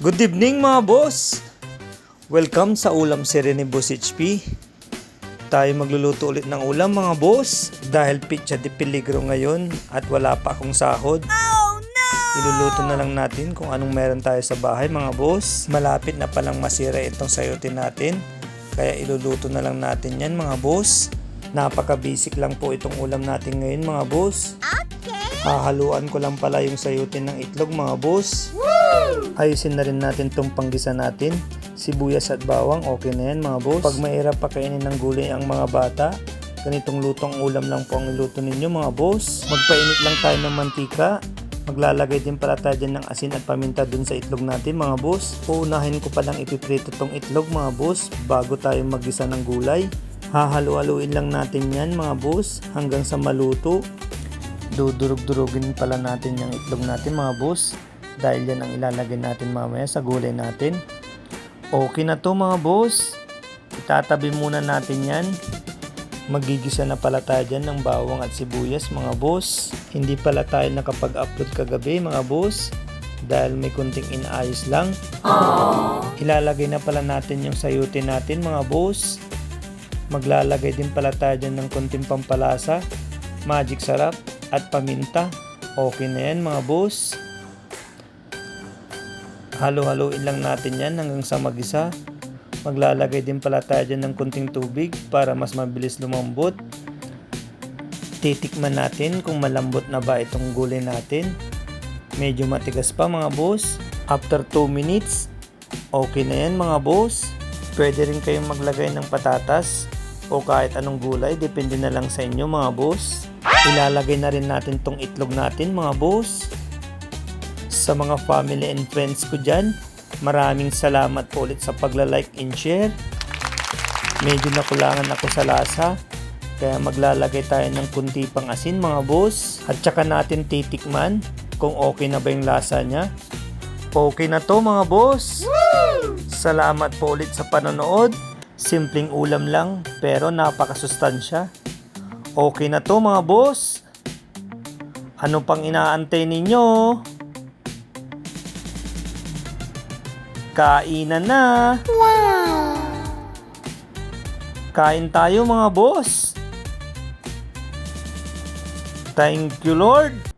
Good evening mga boss! Welcome sa ulam seri ni Boss HP. Tayo magluluto ulit ng ulam mga boss dahil pizza de peligro ngayon at wala pa akong sahod. Oh no! Iluluto na lang natin kung anong meron tayo sa bahay mga boss. Malapit na palang masira itong sayote natin kaya iluluto na lang natin yan mga boss. Napaka-basic lang po itong ulam natin ngayon mga boss. Hahaluan ko lang pala yung sayote ng itlog mga boss. Ayusin na rin natin tong panggisa natin. Sibuyas at bawang, okay na yan mga boss. Pag mahirap pakainin ng gulay ang mga bata, ganitong lutong ulam lang po ang iluto ninyo mga boss. Magpainit lang tayo ng mantika. Maglalagay din pala tayo dyan ng asin at paminta dun sa itlog natin mga boss. Uunahin ko palang ipiprito tong itlog mga boss bago tayo maggisa ng gulay. Hahalu-haluin lang natin yan mga boss hanggang sa maluto. Dudurog-durugin pala natin yung itlog natin mga boss dahil yan ang ilalagay natin mamaya sa gulay natin. Okay na to mga boss, itatabi muna natin yan. Magigisa na pala tayo dyan ng bawang at sibuyas mga boss. Hindi pala tayo nakapag-upload kagabi mga boss dahil may kunting inaayos lang. Ilalagay na pala natin yung sayote natin mga boss. Maglalagay din pala tayo dyan ng kunting pampalasa, magic sarap at paminta. Okay na yan mga boss. Halo-haloin lang natin yan hanggang sa magisa. Maglalagay din pala tayo dyan ng kunting tubig para mas mabilis lumambot. Titikman natin kung malambot na ba itong gulay natin. Medyo matigas pa mga boss. After 2 minutes, okay na yan mga boss. Pwede rin kayong maglagay ng patatas o kahit anong gulay, depende na lang sa inyo mga boss. Ilalagay na rin natin tong itlog natin mga boss. Sa mga family and friends ko dyan, maraming salamat po ulit sa pagla-like and share. Medyo nakulangan ako sa lasa, kaya maglalagay tayo ng kunti pang asin mga boss. At saka natin titikman kung okay na ba yung lasa niya. Okay na to mga boss. Salamat po ulit sa panonood. Simpleng ulam lang pero napakasustansya. Okay na to mga boss. Ano pang inaantay ninyo? Kainan na! Wow! Kain tayo mga boss! Thank you Lord!